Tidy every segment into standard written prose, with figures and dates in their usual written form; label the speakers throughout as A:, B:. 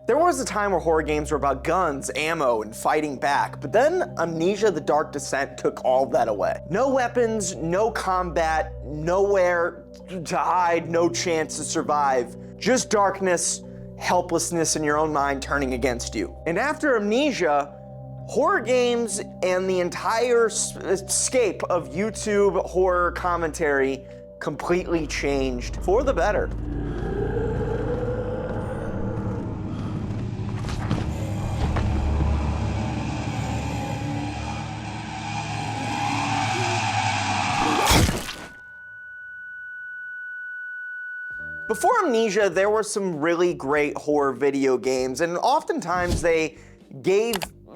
A: There was a time where horror games were about guns, ammo, and fighting back, but then Amnesia: The Dark Descent took all of that away. No weapons, no combat, nowhere to hide, no chance to survive. Just darkness, helplessness in your own mind turning against you. And after Amnesia, horror games and the entire scape of YouTube horror commentary completely changed for the better. Before Amnesia, there were some really great horror video games, and oftentimes they gave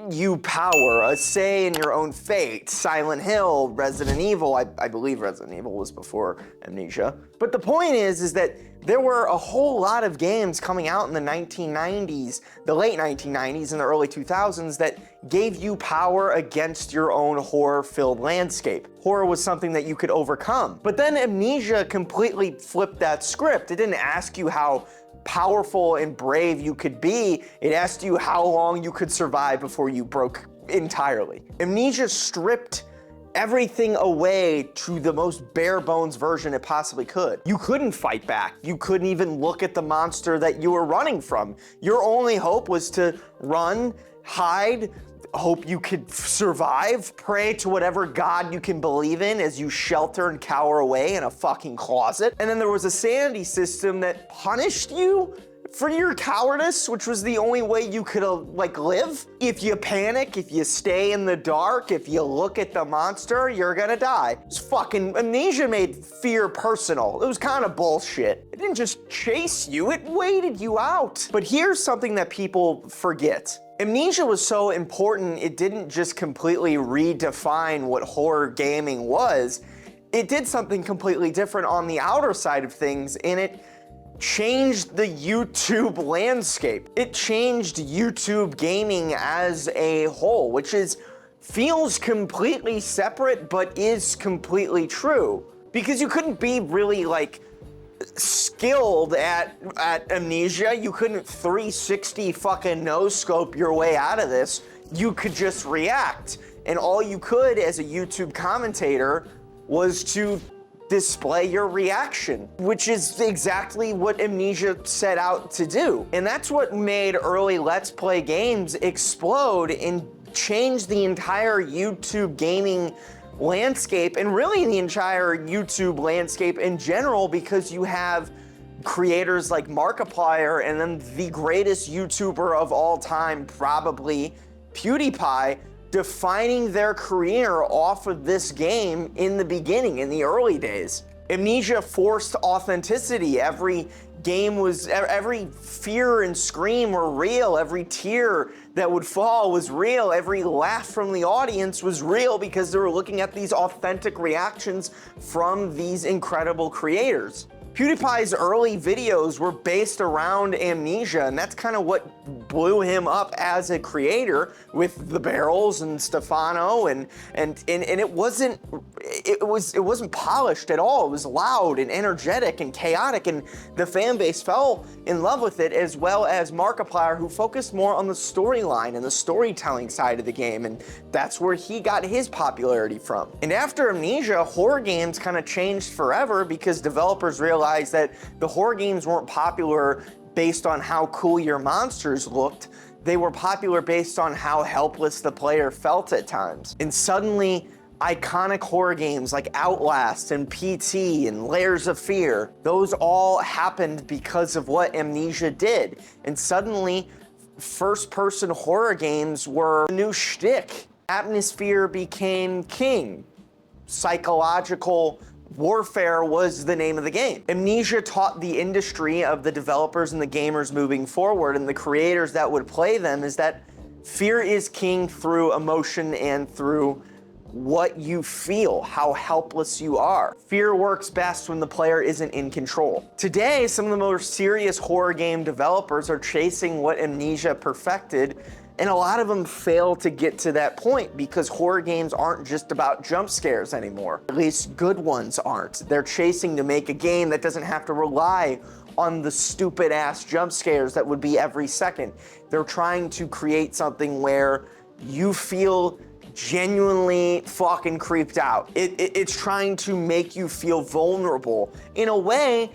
A: you power, a say in your own fate. Silent Hill, Resident Evil, I believe Resident Evil was before Amnesia. But the point is that there were a whole lot of games coming out in the 1990s, the late 1990s and the early 2000s that gave you power against your own horror-filled landscape. Horror was something that you could overcome. But then Amnesia completely flipped that script. It didn't ask you how powerful and brave you could be. It asked you how long you could survive before you broke entirely. Amnesia stripped everything away to the most bare bones version it possibly could. You couldn't fight back. You couldn't even look at the monster that you were running from. Your only hope was to run, hide, hope you could survive, pray to whatever god you can believe in as you shelter and cower away in a fucking closet. And then there was a sanity system that punished you for your cowardice, which was the only way you could live. If you panic, if you stay in the dark, if you look at the monster, you're gonna die. It's fucking Amnesia made fear personal. It was kind of bullshit. It didn't just chase you, it waited you out. But here's something that people forget. Amnesia was so important, it didn't just completely redefine what horror gaming was. It did something completely different on the outer side of things, and it changed the YouTube landscape. It changed YouTube gaming as a whole, which feels completely separate, but is completely true. Because you couldn't be really skilled at Amnesia. You couldn't 360 fucking no-scope your way out of this. You could just react. And all you could as a YouTube commentator was to display your reaction, which is exactly what Amnesia set out to do. And that's what made early Let's Play games explode and change the entire YouTube gaming landscape, and really the entire YouTube landscape in general, because you have creators like Markiplier and then the greatest YouTuber of all time, probably PewDiePie, defining their career off of this game in the beginning, in the early days. Amnesia forced authenticity. Every fear and scream were real. Every tear that would fall was real. Every laugh from the audience was real because they were looking at these authentic reactions from these incredible creators. PewDiePie's early videos were based around Amnesia, and that's kind of what blew him up as a creator with the barrels and Stefano, and it wasn't polished at all. It was loud and energetic and chaotic, and the fan base fell in love with it, as well as Markiplier, who focused more on the storyline and the storytelling side of the game, and that's where he got his popularity from. And after Amnesia, horror games kind of changed forever because developers realized that the horror games weren't popular based on how cool your monsters looked. They were popular based on how helpless the player felt at times. And suddenly, iconic horror games like Outlast and PT and Layers of Fear, those all happened because of what Amnesia did. And suddenly, first-person horror games were a new shtick. Atmosphere became king. Psychological warfare was the name of the game. Amnesia taught the industry of the developers and the gamers moving forward and the creators that would play them is that fear is king through emotion and through what you feel, how helpless you are. Fear works best when the player isn't in control. Today, some of the more serious horror game developers are chasing what Amnesia perfected, and a lot of them fail to get to that point because horror games aren't just about jump scares anymore. At least good ones aren't. They're chasing to make a game that doesn't have to rely on the stupid ass jump scares that would be every second. They're trying to create something where you feel genuinely fucking creeped out. It's trying to make you feel vulnerable. In a way,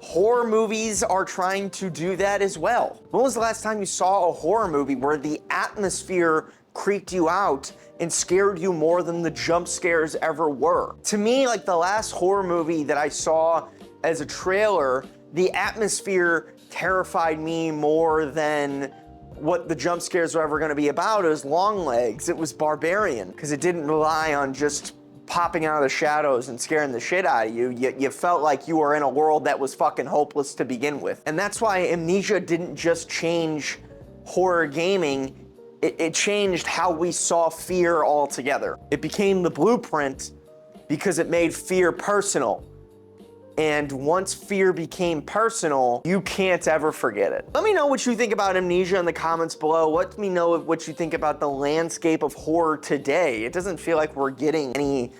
A: horror movies are trying to do that as well. When was the last time you saw a horror movie where the atmosphere creeped you out and scared you more than the jump scares ever were? To me, like the last horror movie that I saw as a trailer, the atmosphere terrified me more than what the jump scares were ever gonna be about. It was Longlegs, it was Barbarian, because it didn't rely on just popping out of the shadows and scaring the shit out of you. You felt like you were in a world that was fucking hopeless to begin with. And that's why Amnesia didn't just change horror gaming, it changed how we saw fear altogether. It became the blueprint because it made fear personal. And once fear became personal, you can't ever forget it. Let me know what you think about Amnesia in the comments below. Let me know what you think about the landscape of horror today. It doesn't feel like we're getting any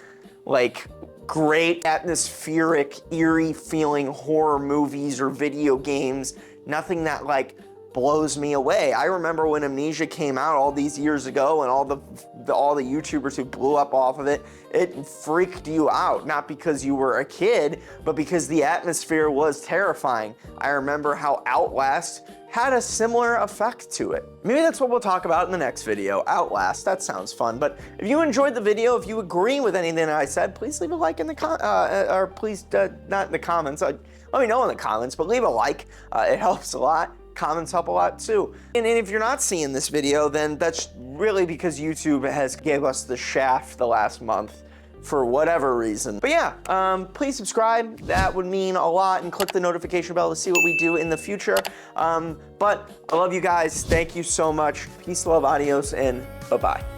A: like great atmospheric, eerie feeling horror movies or video games. Nothing that like blows me away. I remember when Amnesia came out all these years ago and all the YouTubers who blew up off of it, it freaked you out, not because you were a kid, but because the atmosphere was terrifying. I remember how Outlast had a similar effect to it. Maybe that's what we'll talk about in the next video, Outlast. That sounds fun. But if you enjoyed the video, if you agree with anything that I said, please leave a like in the or please not in the comments. Let me know in the comments, but leave a like. It helps a lot. Comments help a lot too. And if you're not seeing this video, then that's really because YouTube has gave us the shaft the last month for whatever reason. But yeah, please subscribe. That would mean a lot, and click the notification bell to see what we do in the future. But I love you guys. Thank you so much. Peace, love, adios, and bye-bye.